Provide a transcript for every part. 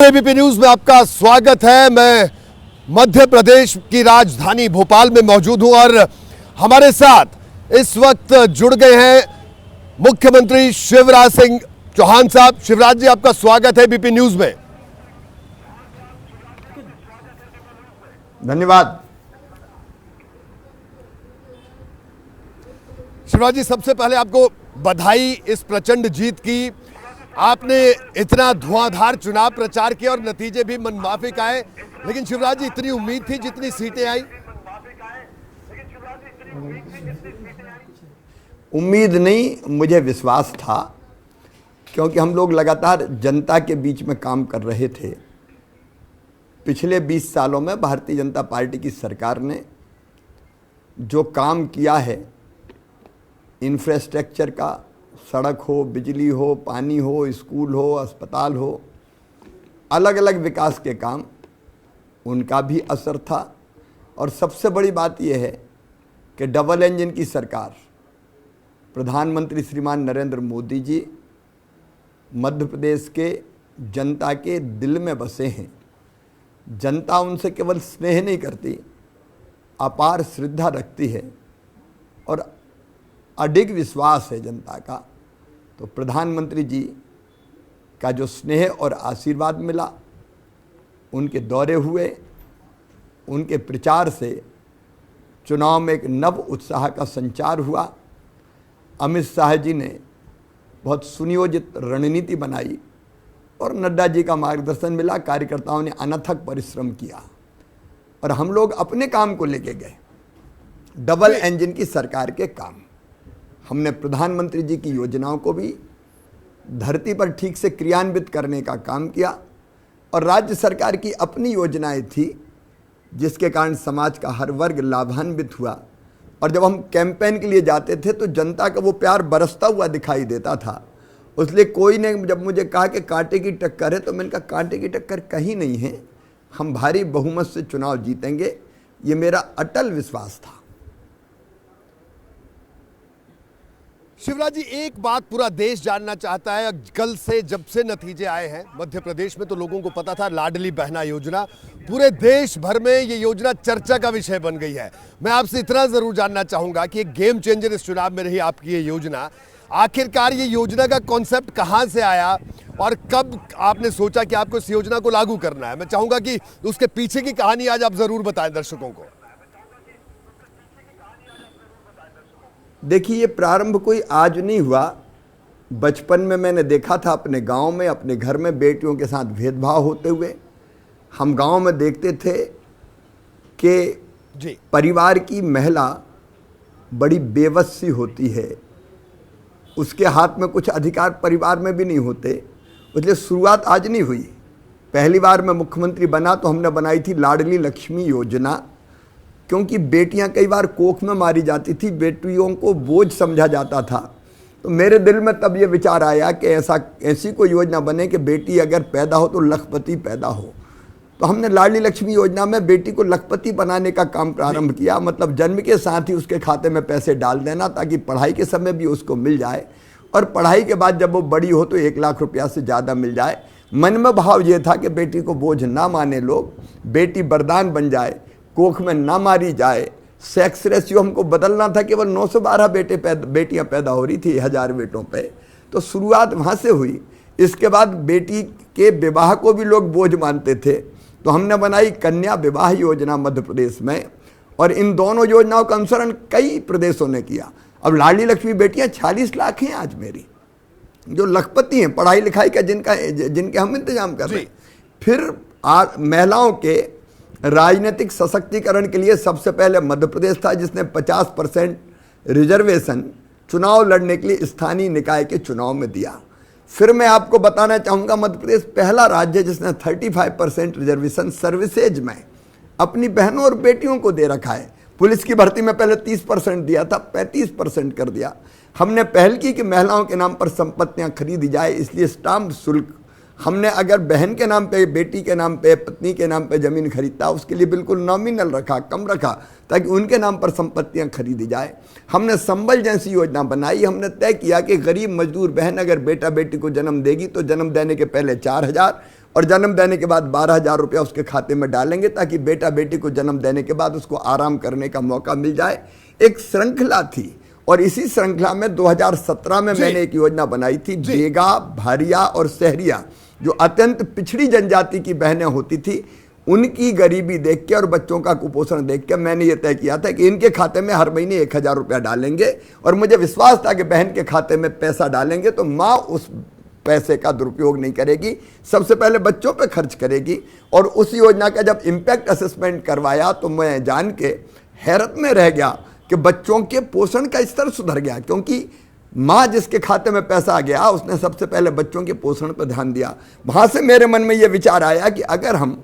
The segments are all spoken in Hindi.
एबीपी न्यूज में आपका स्वागत है। मैं मध्य प्रदेश की राजधानी भोपाल में मौजूद हूं और हमारे साथ इस वक्त जुड़ गए हैं मुख्यमंत्री शिवराज सिंह चौहान साहब। शिवराज जी, आपका स्वागत है एबीपी न्यूज में। धन्यवाद। शिवराज जी, सबसे पहले आपको बधाई इस प्रचंड जीत की। आपने इतना धुआंधार चुनाव प्रचार किया और नतीजे भी मनमाफिक आए, लेकिन शिवराज जी, इतनी उम्मीद थी जितनी सीटें आई? उम्मीद नहीं, मुझे विश्वास था, क्योंकि हम लोग लगातार जनता के बीच में काम कर रहे थे। पिछले 20 सालों में भारतीय जनता पार्टी की सरकार ने जो काम किया है, इंफ्रास्ट्रक्चर का, सड़क हो, बिजली हो, पानी हो, स्कूल हो, अस्पताल हो, अलग अलग विकास के काम, उनका भी असर था। और सबसे बड़ी बात यह है कि डबल इंजन की सरकार, प्रधानमंत्री श्रीमान नरेंद्र मोदी जी मध्य प्रदेश के जनता के दिल में बसे हैं। जनता उनसे केवल स्नेह नहीं करती, अपार श्रद्धा रखती है और अडिग विश्वास है जनता का। तो प्रधानमंत्री जी का जो स्नेह और आशीर्वाद मिला, उनके दौरे हुए, उनके प्रचार से चुनाव में एक नव उत्साह का संचार हुआ। अमित शाह जी ने बहुत सुनियोजित रणनीति बनाई और नड्डा जी का मार्गदर्शन मिला। कार्यकर्ताओं ने अनथक परिश्रम किया और हम लोग अपने काम को लेके गए, डबल इंजन की सरकार के काम। हमने प्रधानमंत्री जी की योजनाओं को भी धरती पर ठीक से क्रियान्वित करने का काम किया और राज्य सरकार की अपनी योजनाएं थी, जिसके कारण समाज का हर वर्ग लाभान्वित हुआ। और जब हम कैंपेन के लिए जाते थे तो जनता का वो प्यार बरसता हुआ दिखाई देता था। इसलिए कोई ने जब मुझे कहा कि कांटे की टक्कर है, तो मैंने कहा कांटे की टक्कर कहीं नहीं है, हम भारी बहुमत से चुनाव जीतेंगे, ये मेरा अटल विश्वास था। शिवराज जी, एक बात पूरा देश जानना चाहता है। कल से जब से नतीजे आए हैं मध्य प्रदेश में, तो लोगों को पता था लाडली बहना योजना, पूरे देश भर में ये योजना चर्चा का विषय बन गई है। मैं आपसे इतना जरूर जानना चाहूंगा कि एक गेम चेंजर इस चुनाव में रही आपकी ये योजना। आखिरकार ये योजना का कॉन्सेप्ट कहां से आया और कब आपने सोचा कि आपको इस योजना को लागू करना है? मैं चाहूंगा कि उसके पीछे की कहानी आज आप जरूर बताएं दर्शकों को। देखिए, ये प्रारंभ कोई आज नहीं हुआ। बचपन में मैंने देखा था अपने गांव में, अपने घर में बेटियों के साथ भेदभाव होते हुए। हम गांव में देखते थे कि परिवार की महिला बड़ी बेबस सी होती है, उसके हाथ में कुछ अधिकार परिवार में भी नहीं होते। इसलिए शुरुआत आज नहीं हुई। पहली बार मैं मुख्यमंत्री बना तो हमने बनाई थी लाडली लक्ष्मी योजना, क्योंकि बेटियां कई बार कोख में मारी जाती थी, बेटियों को बोझ समझा जाता था। तो मेरे दिल में तब ये विचार आया कि ऐसी कोई योजना बने कि बेटी अगर पैदा हो तो लखपति पैदा हो। तो हमने लाडली लक्ष्मी योजना में बेटी को लखपति बनाने का काम प्रारंभ किया। मतलब जन्म के साथ ही उसके खाते में पैसे डाल देना, ताकि पढ़ाई के समय भी उसको मिल जाए और पढ़ाई के बाद जब वो बड़ी हो तो 1 लाख रुपया से ज़्यादा मिल जाए। मन में भाव ये था कि बेटी को बोझ ना माने लोग, बेटी वरदान बन जाए, कोख में ना मारी जाए। सेक्स रेशियो हमको बदलना था, केवल 912 बेटियां पैदा हो रही थी 1000 बेटों पे। तो शुरुआत वहाँ से हुई। इसके बाद बेटी के विवाह को भी लोग बोझ मानते थे, तो हमने बनाई कन्या विवाह योजना मध्य प्रदेश में, और इन दोनों योजनाओं का अनुसरण कई प्रदेशों ने किया। अब लाडली लक्ष्मी बेटियां 40 लाख हैं आज मेरी, जो लखपति हैं, पढ़ाई लिखाई का जिनके हम इंतजाम कर रहे हैं। फिर महिलाओं के राजनीतिक सशक्तिकरण के लिए सबसे पहले मध्य प्रदेश था, जिसने 50% रिजर्वेशन चुनाव लड़ने के लिए स्थानीय निकाय के चुनाव में दिया। फिर मैं आपको बताना चाहूँगा, मध्य प्रदेश पहला राज्य जिसने 35% रिजर्वेशन सर्विसेज में अपनी बहनों और बेटियों को दे रखा है। पुलिस की भर्ती में पहले 30% दिया था, 35% कर दिया। हमने पहल की कि महिलाओं के नाम पर संपत्तियाँ खरीदी जाए, इसलिए स्टाम्प शुल्क हमने अगर बहन के नाम पे, बेटी के नाम पे, पत्नी के नाम पे ज़मीन खरीदता, उसके लिए बिल्कुल नॉमिनल रखा, कम रखा, ताकि उनके नाम पर संपत्तियां खरीदी जाए। हमने संबल जैसी योजना बनाई। हमने तय किया कि गरीब मजदूर बहन अगर बेटा बेटी को जन्म देगी तो जन्म देने के पहले 4000 और जन्म देने के बाद 12,000 रुपया उसके खाते में डालेंगे, ताकि बेटा बेटी को जन्म देने के बाद उसको आराम करने का मौका मिल जाए। एक श्रृंखला थी, और इसी श्रृंखला में 2017 में मैंने एक योजना बनाई थी। बेगा, भारिया और सहरिया, जो अत्यंत पिछड़ी जनजाति की बहनें होती थी, उनकी गरीबी देख के और बच्चों का कुपोषण देख के मैंने ये तय किया था कि इनके खाते में हर महीने 1,000 रुपया डालेंगे। और मुझे विश्वास था कि बहन के खाते में पैसा डालेंगे तो माँ उस पैसे का दुरुपयोग नहीं करेगी, सबसे पहले बच्चों पे खर्च करेगी। और उस योजना का जब इम्पैक्ट असेसमेंट करवाया तो मैं जान के हैरत में रह गया कि बच्चों के पोषण का स्तर सुधर गया, क्योंकि माँ जिसके खाते में पैसा आ गया उसने सबसे पहले बच्चों के पोषण पर ध्यान दिया। वहाँ से मेरे मन में ये विचार आया कि अगर हम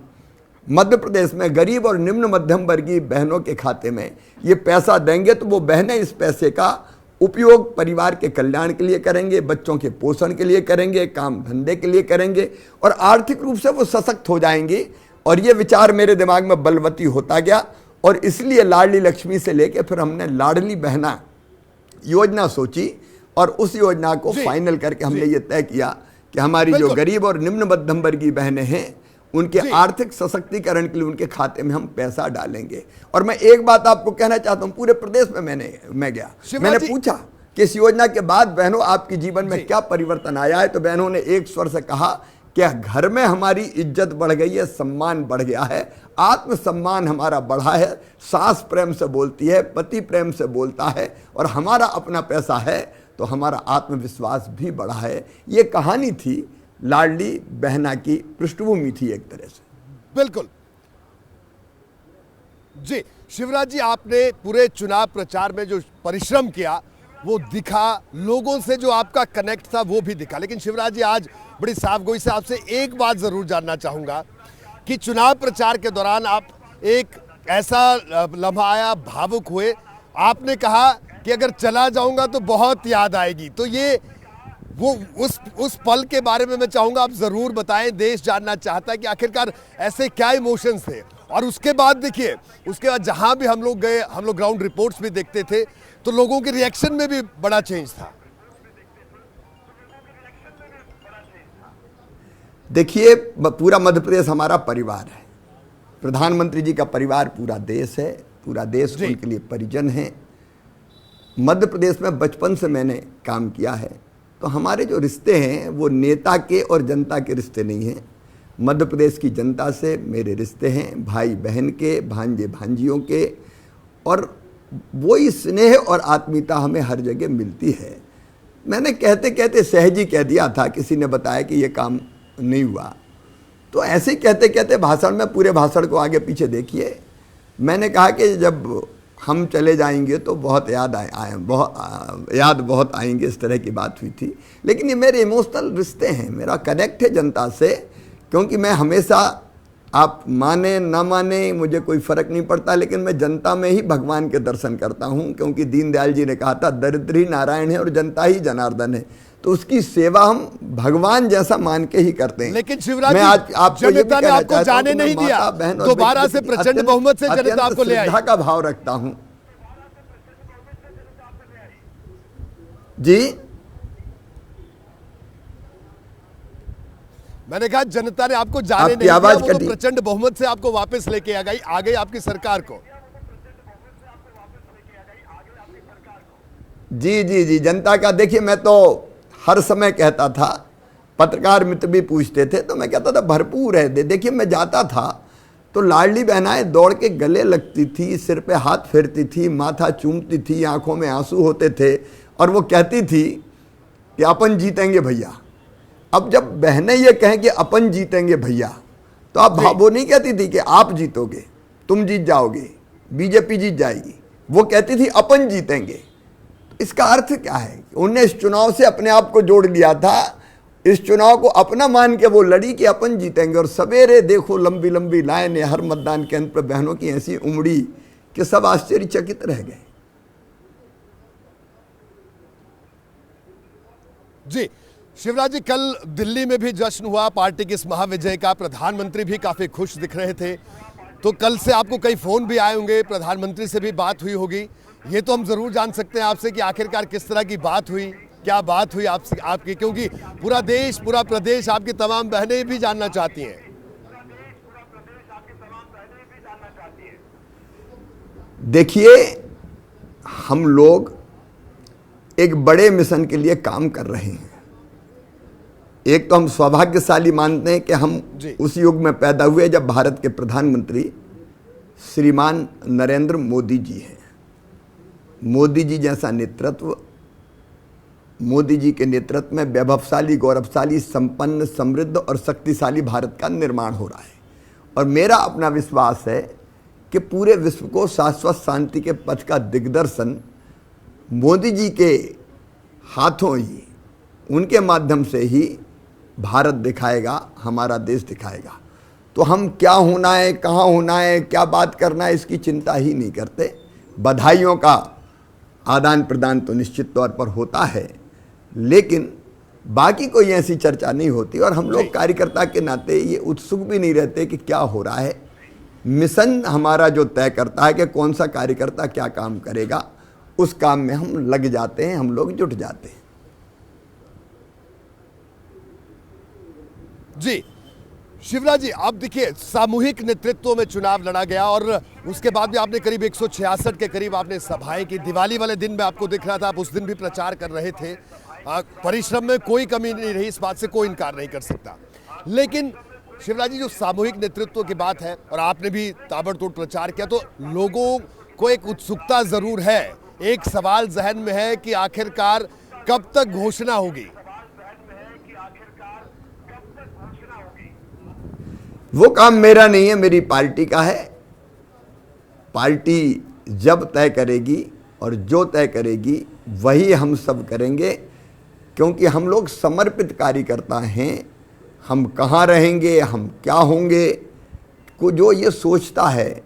मध्य प्रदेश में गरीब और निम्न मध्यम वर्गीय बहनों के खाते में ये पैसा देंगे तो वो बहनें इस पैसे का उपयोग परिवार के कल्याण के लिए करेंगे, बच्चों के पोषण के लिए करेंगे, काम धंधे के लिए करेंगे, और आर्थिक रूप से वो सशक्त हो जाएंगी। और ये विचार मेरे दिमाग में बलवती होता गया, और इसलिए लाडली लक्ष्मी से लेके फिर हमने लाडली बहना योजना सोची, और उस योजना को फाइनल करके हमने ये तय किया कि हमारी जो गरीब और निम्न मध्यम वर्गीय बहनें हैं उनके आर्थिक सशक्तिकरण के लिए उनके खाते में हम पैसा डालेंगे। और मैं एक बात आपको कहना चाहता हूं, पूरे प्रदेश में मैं गया, मैंने पूछा कि इस योजना के बाद बहनों आपके जीवन में क्या परिवर्तन आया है, तो बहनों ने एक स्वर से कहा कि घर में हमारी इज्जत बढ़ गई है, सम्मान बढ़ गया है, आत्मसम्मान हमारा बढ़ा है, सास प्रेम से बोलती है, पति प्रेम से बोलता है, और हमारा अपना पैसा है तो हमारा आत्मविश्वास भी बढ़ा है। ये कहानी थी लाडली बहना की पृष्ठभूमि थी एक तरह से। बिल्कुल जी शिवराज जी, आपने पूरे चुनाव प्रचार में जो परिश्रम किया वो दिखा, लोगों से जो आपका कनेक्ट था वो भी दिखा। लेकिन शिवराज जी, आज बड़ी साफगोई से आपसे एक बात जरूर जानना चाहूंगा कि चुनाव प्रचार के दौरान आप एक ऐसा लम्हा आया, भावुक हुए, आपने कहा कि अगर चला जाऊंगा तो बहुत याद आएगी। तो ये वो उस पल के बारे में मैं चाहूंगा आप जरूर बताएं, देश जानना चाहता है कि आखिरकार ऐसे क्या इमोशंस थे। और उसके बाद देखिए, उसके बाद जहां भी हम लोग गए, हम लोग ग्राउंड रिपोर्ट्स भी देखते थे, तो लोगों के रिएक्शन में भी बड़ा चेंज था। देखिए, पूरा मध्य प्रदेश हमारा परिवार है, प्रधानमंत्री जी का परिवार पूरा देश है, पूरा देश उनके लिए परिजन है। मध्य प्रदेश में बचपन से मैंने काम किया है, तो हमारे जो रिश्ते हैं वो नेता के और जनता के रिश्ते नहीं हैं। मध्य प्रदेश की जनता से मेरे रिश्ते हैं भाई बहन के, भांजे भांजियों के, और वही स्नेह और आत्मीयता हमें हर जगह मिलती है। मैंने कहते कहते सहज ही कह दिया था, किसी ने बताया कि ये काम नहीं हुआ, तो ऐसे ही कहते कहते भाषण में, पूरे भाषण को आगे पीछे देखिए, मैंने कहा कि जब हम चले जाएंगे तो बहुत याद बहुत आएंगे, इस तरह की बात हुई थी। लेकिन ये मेरे इमोशनल रिश्ते हैं, मेरा कनेक्ट है जनता से, क्योंकि मैं हमेशा, आप माने ना माने मुझे कोई फ़र्क नहीं पड़ता, लेकिन मैं जनता में ही भगवान के दर्शन करता हूँ, क्योंकि दीनदयाल जी ने कहा था दरिद्र ही नारायण है और जनता ही जनार्दन है, तो उसकी सेवा हम भगवान जैसा मान के ही करते हैं। लेकिन शिवराज जी, जनता ने आपको जाने नहीं दिया, दोबारा से प्रचंड बहुमत से जनता आपको ले आई। श्रद्धा का भाव रखता हूं जी। मैंने कहा जनता ने आपको जाने नहीं दिया, वो तो प्रचंड बहुमत से आपको वापस लेके आ गई आपकी सरकार को। जी जी जी, जनता का देखिए, मैं तो हर समय कहता था, पत्रकार मित्र भी पूछते थे तो मैं कहता था भरपूर है। देखिए, मैं जाता था तो लाडली बहनाएं दौड़ के गले लगती थी, सिर पे हाथ फेरती थी, माथा चूमती थी, आंखों में आंसू होते थे, और वो कहती थी कि अपन जीतेंगे भैया। अब जब बहनें ये कहें कि अपन जीतेंगे भैया, तो आप वो नहीं कहती थी कि आप जीतोगे, तुम जीत जाओगे, बीजेपी जीत जाएगी, वो कहती थी अपन जीतेंगे। इसका अर्थ क्या है? उनने इस चुनाव से अपने आप को जोड़ लिया था, इस चुनाव को अपना मान के वो लड़ी कि अपन जीतेंगे। और सवेरे देखो लंबी लंबी लाइन हर मतदान केंद्र पर बहनों की ऐसी उमड़ी कि सब आश्चर्यचकित रह गए। जी शिवराज जी, कल दिल्ली में भी जश्न हुआ पार्टी की इस महाविजय का, प्रधानमंत्री भी काफी खुश दिख रहे थे, तो कल से आपको कई फोन भी आए होंगे, प्रधानमंत्री से भी बात हुई होगी, ये तो हम जरूर जान सकते हैं आपसे कि आखिरकार किस तरह की बात हुई। क्या बात हुई आपसे आपकी, क्योंकि पूरा देश पूरा प्रदेश आपकी तमाम बहनें भी जानना चाहती हैं। देखिए, हम लोग एक बड़े मिशन के लिए काम कर रहे हैं। एक तो हम सौभाग्यशाली मानते हैं कि हम जी। उस युग में पैदा हुए जब भारत के प्रधानमंत्री श्रीमान नरेंद्र मोदी जी हैं। मोदी जी जैसा नेतृत्व, मोदी जी के नेतृत्व में वैभवशाली, गौरवशाली, संपन्न, समृद्ध और शक्तिशाली भारत का निर्माण हो रहा है। और मेरा अपना विश्वास है कि पूरे विश्व को शाश्वत शांति के पथ का दिग्दर्शन मोदी जी के हाथों ही, उनके माध्यम से ही भारत दिखाएगा, हमारा देश दिखाएगा। तो हम क्या होना है, कहाँ होना है, क्या बात करना है, इसकी चिंता ही नहीं करते। बधाइयों का आदान प्रदान तो निश्चित तौर पर होता है, लेकिन बाकी कोई ऐसी चर्चा नहीं होती। और हम लोग कार्यकर्ता के नाते ये उत्सुक भी नहीं रहते कि क्या हो रहा है। मिशन हमारा जो तय करता है कि कौन सा कार्यकर्ता क्या काम करेगा, उस काम में हम लग जाते हैं, हम लोग जुट जाते हैं। जी शिवराज जी, आप देखिए सामूहिक नेतृत्व में चुनाव लड़ा गया और उसके बाद भी आपने करीब 166 के करीब आपने सभाएं की। दिवाली वाले दिन में आपको दिख रहा था, आप उस दिन भी प्रचार कर रहे थे। परिश्रम में कोई कमी नहीं रही, इस बात से कोई इनकार नहीं कर सकता। लेकिन शिवराज जी, जो सामूहिक नेतृत्व की बात है और आपने भी ताबड़तोड़ प्रचार किया, तो लोगों को एक उत्सुकता जरूर है, एक सवाल जहन में है कि आखिरकार कब तक घोषणा होगी। वो काम मेरा नहीं है, मेरी पार्टी का है। पार्टी जब तय करेगी और जो तय करेगी वही हम सब करेंगे, क्योंकि हम लोग समर्पित कार्यकर्ता हैं। हम कहाँ रहेंगे, हम क्या होंगे, को जो ये सोचता है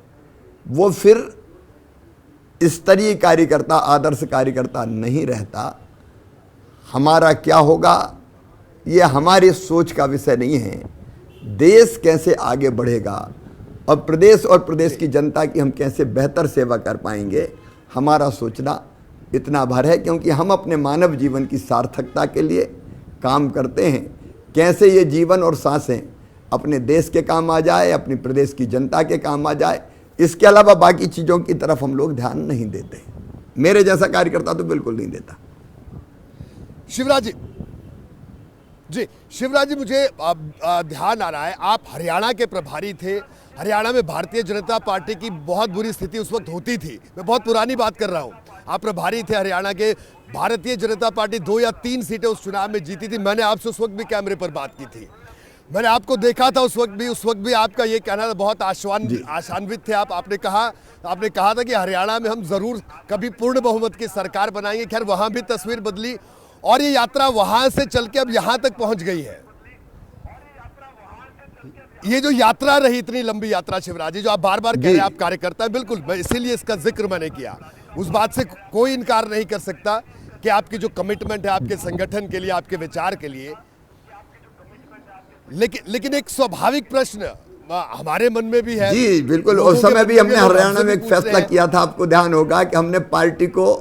वो फिर स्तरीय कार्यकर्ता, आदर्श कार्यकर्ता नहीं रहता। हमारा क्या होगा ये हमारी सोच का विषय नहीं है। देश कैसे आगे बढ़ेगा और प्रदेश की जनता की हम कैसे बेहतर सेवा कर पाएंगे, हमारा सोचना इतना भर है। क्योंकि हम अपने मानव जीवन की सार्थकता के लिए काम करते हैं। कैसे ये जीवन और सांसें अपने देश के काम आ जाए, अपनी प्रदेश की जनता के काम आ जाए, इसके अलावा बाकी चीज़ों की तरफ हम लोग ध्यान नहीं देते। मेरे जैसा कार्यकर्ता तो बिल्कुल नहीं देता। शिवराज जी, शिवराज जी, मुझे ध्यान आ रहा है आप हरियाणा के प्रभारी थे। हरियाणा में भारतीय जनता पार्टी की बहुत बुरी स्थिति उस वक्त होती थी। मैं बहुत पुरानी बात कर रहा हूँ। आप प्रभारी थे हरियाणा के। भारतीय जनता पार्टी 2 या 3 सीटें उस चुनाव में जीती थी। मैंने आपसे उस वक्त भी कैमरे पर बात की थी। मैंने आपको देखा था उस वक्त भी आपका ये कहना था, बहुत आशान्वित थे आप। आपने कहा था कि हरियाणा में हम जरूर कभी पूर्ण बहुमत की सरकार बनाएंगे। खैर, वहां भी तस्वीर बदली और ये यात्रा वहां से चल के अब यहां तक पहुंच गई है। ये जो यात्रा रही, इतनी लंबी यात्रा शिवराज जी, जो आप बार बार कह रहे हैं आप कार्यकर्ता हैं, बिल्कुल, इसीलिए इसका जिक्र मैंने किया। उस बात से कोई इनकार नहीं कर सकता कि आपकी जो कमिटमेंट है आपके संगठन के लिए, आपके विचार के लिए। लेकिन एक स्वाभाविक प्रश्न हमारे मन में भी है। जी बिल्कुल, उस समय भी हमने हरियाणा में एक फैसला किया था, आपको ध्यान होगा कि हमने पार्टी को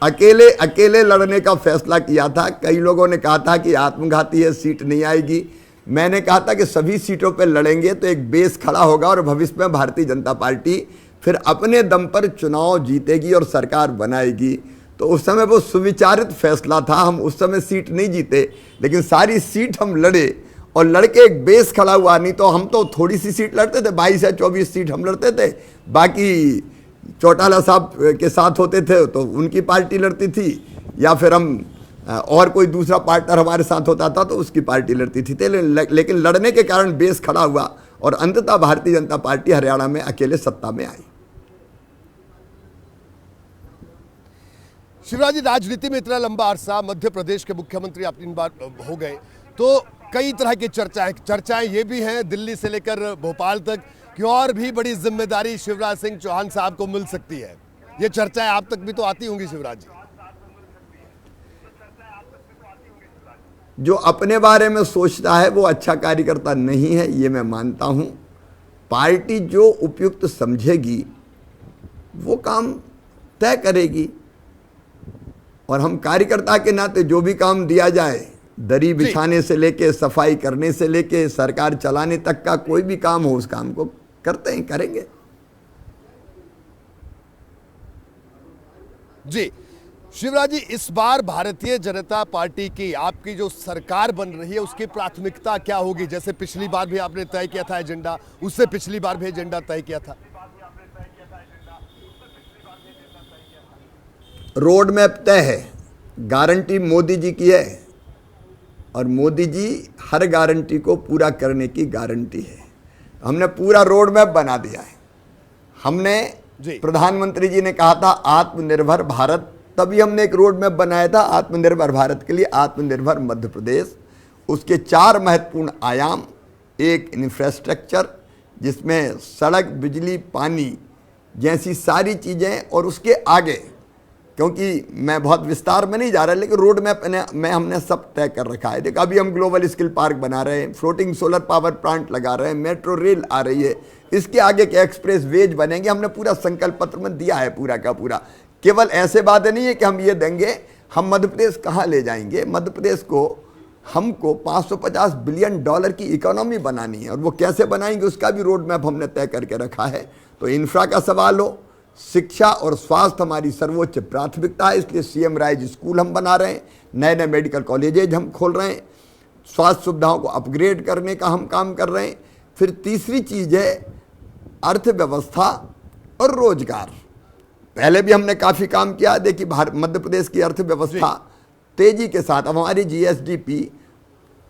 अकेले लड़ने का फैसला किया था। कई लोगों ने कहा था कि आत्मघाती है, सीट नहीं आएगी। मैंने कहा था कि सभी सीटों पर लड़ेंगे तो एक बेस खड़ा होगा और भविष्य में भारतीय जनता पार्टी फिर अपने दम पर चुनाव जीतेगी और सरकार बनाएगी। तो उस समय वो सुविचारित फैसला था। हम उस समय सीट नहीं जीते, लेकिन सारी सीट हम लड़े और लड़के एक बेस खड़ा हुआ। नहीं तो हम तो थोड़ी सी सीट लड़ते थे, 22 या 24 सीट हम लड़ते थे। बाकी चौटाला साहब के साथ होते थे तो उनकी पार्टी लड़ती थी, या फिर हम और कोई दूसरा पार्टनर हमारे साथ होता था तो उसकी पार्टी लड़ती थी। लेकिन लड़ने के कारण बेस खड़ा हुआ और अंततः भारतीय जनता पार्टी हरियाणा में अकेले सत्ता में आई। शिवराज जी, राजनीति में इतना लंबा अरसा मध्य प्रदेश के मुख्यमंत्री आप 3 बार हो गए, तो कई तरह की चर्चाएं ये भी हैं दिल्ली से लेकर भोपाल तक कि और भी बड़ी जिम्मेदारी शिवराज सिंह चौहान साहब को मिल सकती है। ये चर्चाएं आप तक भी तो आती होंगी शिवराज जी। जो अपने बारे में सोचता है वो अच्छा कार्यकर्ता नहीं है, ये मैं मानता हूं। पार्टी जो उपयुक्त समझेगी वो काम तय करेगी। और हम कार्यकर्ता के नाते जो भी काम दिया जाए, दरी बिछाने से लेके सफाई करने से लेके सरकार चलाने तक का कोई भी काम हो, उस काम को करते हैं, करेंगे। जी शिवराज जी, इस बार भारतीय जनता पार्टी की आपकी जो सरकार बन रही है उसकी प्राथमिकता क्या होगी? जैसे पिछली बार भी आपने तय किया था एजेंडा, उससे पिछली बार भी एजेंडा तय किया था। रोड मैप तय है, गारंटी मोदी जी की है और मोदी जी हर गारंटी को पूरा करने की गारंटी है। हमने पूरा रोड मैप बना दिया है। हमने प्रधानमंत्री जी ने कहा था आत्मनिर्भर भारत, तभी हमने एक रोड मैप बनाया था आत्मनिर्भर भारत के लिए, आत्मनिर्भर मध्य प्रदेश। उसके 4 महत्वपूर्ण आयाम, एक इंफ्रास्ट्रक्चर जिसमें सड़क, बिजली, पानी जैसी सारी चीज़ें, और उसके आगे, क्योंकि मैं बहुत विस्तार में नहीं जा रहा, लेकिन रोड मैप में हमने सब तय कर रखा है। देखो, अभी हम ग्लोबल स्किल पार्क बना रहे हैं, फ्लोटिंग सोलर पावर प्लांट लगा रहे हैं, मेट्रो रेल आ रही है, इसके आगे के एक्सप्रेस वेज बनेंगे। हमने पूरा संकल्प पत्र में दिया है पूरा का पूरा। केवल ऐसे बात नहीं है कि हम ये देंगे, हम मध्य प्रदेश कहाँ ले जाएंगे। मध्य प्रदेश को हमको $550 बिलियन की इकोनॉमी बनानी है, और वो कैसे बनाएंगे उसका भी रोड मैप हमने तय करके रखा है। तो इंफ्रा का सवाल हो, शिक्षा और स्वास्थ्य हमारी सर्वोच्च प्राथमिकता है, इसलिए सीएम राइज स्कूल हम बना रहे हैं, नए नए मेडिकल कॉलेजेज हम खोल रहे हैं, स्वास्थ्य सुविधाओं को अपग्रेड करने का हम काम कर रहे हैं। फिर तीसरी चीज़ है अर्थव्यवस्था और रोजगार। पहले भी हमने काफ़ी काम किया। देखिए, मध्य प्रदेश की अर्थव्यवस्था तेजी के साथ, अब हमारी जीएसडीपी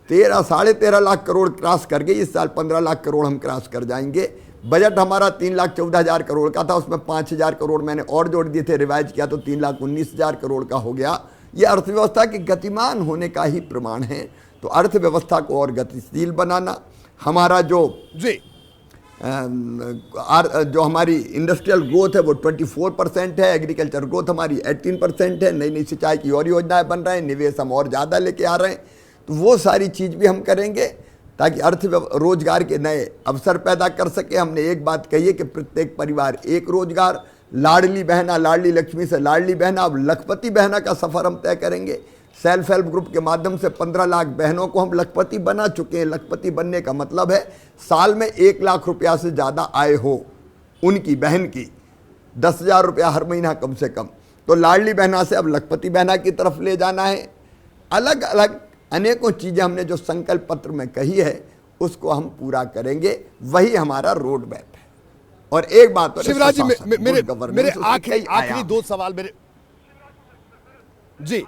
13-13.5 लाख करोड़ क्रॉस कर गई। इस साल 15 लाख करोड़ हम क्रॉस कर जाएंगे। बजट हमारा 3,14,000 करोड़ का था, उसमें 5,000 करोड़ मैंने और जोड़ दिए थे, रिवाइज किया तो 3,19,000 करोड़ का हो गया। ये अर्थव्यवस्था के गतिमान होने का ही प्रमाण है। तो अर्थव्यवस्था को और गतिशील बनाना, हमारा जो हमारी इंडस्ट्रियल ग्रोथ है वो 24% है, एग्रीकल्चर ग्रोथ हमारी 18% है, नई नई सिंचाई की और योजनाएं बन रहे हैं, निवेश हम और ज़्यादा लेके आ रहे हैं। तो वो सारी चीज़ भी हम करेंगे ताकि रोजगार के नए अवसर पैदा कर सके। हमने एक बात कही है कि प्रत्येक परिवार एक रोजगार, लाडली बहना, लाडली लक्ष्मी से लाडली बहना, अब लखपति बहना का सफ़र हम तय करेंगे। सेल्फ हेल्प ग्रुप के माध्यम से 15 लाख बहनों को हम लखपति बना चुके हैं। लखपति बनने का मतलब है साल में 1 लाख रुपया से ज़्यादा आय हो उनकी बहन की, 10,000 रुपया हर महीना कम से कम। तो लाडली बहना से अब लखपति बहना की तरफ ले जाना है। अलग अलग अनेकों चीज़ें हमने जो संकल्प पत्र में कही है उसको हम पूरा करेंगे, वही हमारा रोड मैप है। और एक बात और शिवराज जी, मेरे आखिरी 2 सवाल मेरे। जी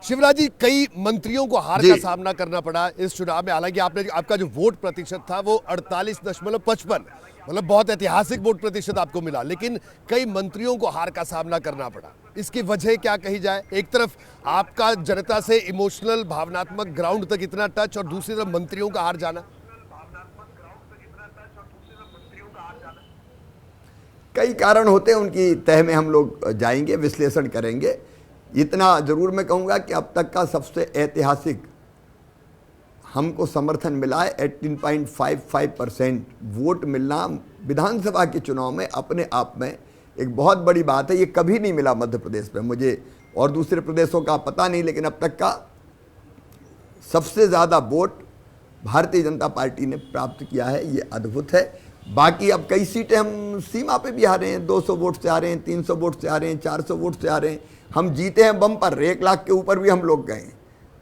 शिवराज जी, कई मंत्रियों को हार का सामना करना पड़ा इस चुनाव में। हालांकि आपका जो वोट प्रतिशत था वो 48.55, मतलब बहुत ऐतिहासिक वोट प्रतिशत आपको मिला, लेकिन कई मंत्रियों को हार का सामना करना पड़ा। इसकी वजह क्या कही जाए? एक तरफ आपका जनता से इमोशनल, भावनात्मक ग्राउंड तक इतना टच, और दूसरी तरफ मंत्रियों का हार जाना। कई कारण होते हैं, उनकी तह में हम लोग जाएंगे, विश्लेषण करेंगे। इतना जरूर मैं कहूँगा कि अब तक का सबसे ऐतिहासिक हमको समर्थन मिला है। 18.55% वोट मिलना विधानसभा के चुनाव में अपने आप में एक बहुत बड़ी बात है। ये कभी नहीं मिला मध्य प्रदेश में, मुझे और दूसरे प्रदेशों का पता नहीं, लेकिन अब तक का सबसे ज़्यादा वोट भारतीय जनता पार्टी ने प्राप्त किया है। ये अद्भुत है। बाकी अब कई सीटें हम सीमा पे भी आ रहे हैं, 200 वोट से आ रहे हैं, 300 वोट से आ रहे हैं, 400 वोट से आ रहे हैं। हम जीते हैं बम पर, 1 लाख के ऊपर भी हम लोग गए,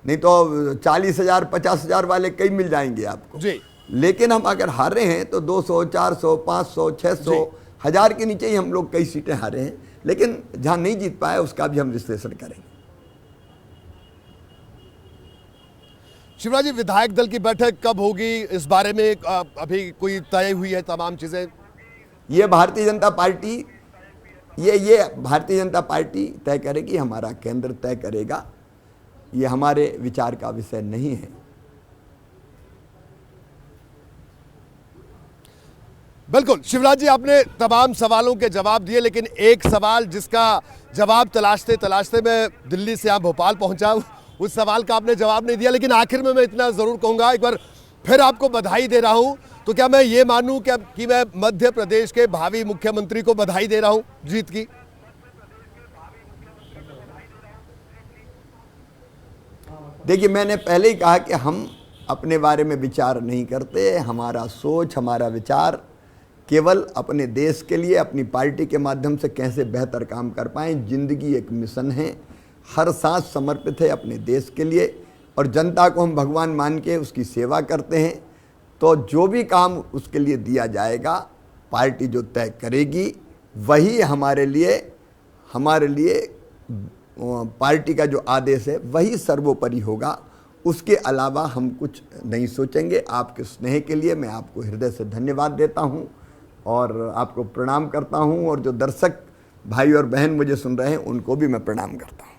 नहीं तो 40,000 50,000 वाले कई मिल जाएंगे आपको जी। लेकिन हम अगर हारे हैं तो 200 400 500 600 1000 के नीचे ही हम लोग कई सीटें हारे हैं। लेकिन जहां नहीं जीत पाए उसका भी हम विश्लेषण करेंगे। शिवराज जी, विधायक दल की बैठक कब होगी, इस बारे में अभी कोई तय हुई है तमाम चीजें? ये भारतीय जनता पार्टी ये भारतीय जनता पार्टी तय करेगी, हमारा केंद्र तय करेगा। ये हमारे विचार का विषय नहीं है। बिल्कुल शिवराज जी, आपने तमाम सवालों के जवाब दिए, लेकिन एक सवाल जिसका जवाब तलाशते तलाशते मैं दिल्ली से यहाँ भोपाल पहुंचा, उस सवाल का आपने जवाब नहीं दिया। लेकिन आखिर में मैं इतना जरूर कहूंगा, एक बार फिर आपको बधाई दे रहा हूं। तो क्या मैं ये मानूं कि मैं मध्य प्रदेश के भावी मुख्यमंत्री को बधाई दे रहा हूं जीत की? देखिए, मैंने पहले ही कहा कि हम अपने बारे में विचार नहीं करते। हमारा सोच, हमारा विचार केवल अपने देश के लिए, अपनी पार्टी के माध्यम से कैसे बेहतर काम कर पाएँ। ज़िंदगी एक मिशन है, हर सांस समर्पित है अपने देश के लिए, और जनता को हम भगवान मान के उसकी सेवा करते हैं। तो जो भी काम उसके लिए दिया जाएगा, पार्टी जो तय करेगी वही हमारे लिए पार्टी का जो आदेश है वही सर्वोपरि होगा। उसके अलावा हम कुछ नहीं सोचेंगे। आपके स्नेह के लिए मैं आपको हृदय से धन्यवाद देता हूं और आपको प्रणाम करता हूं, और जो दर्शक भाई और बहन मुझे सुन रहे हैं उनको भी मैं प्रणाम करता हूं।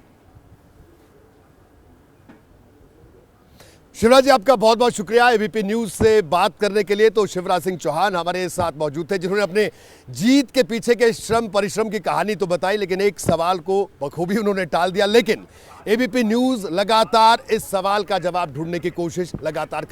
शिवराज जी, आपका बहुत बहुत शुक्रिया एबीपी न्यूज से बात करने के लिए। तो शिवराज सिंह चौहान हमारे साथ मौजूद थे, जिन्होंने अपने जीत के पीछे के श्रम परिश्रम की कहानी तो बताई, लेकिन एक सवाल को बखूबी उन्होंने टाल दिया। लेकिन एबीपी न्यूज लगातार इस सवाल का जवाब ढूंढने की कोशिश लगातार कर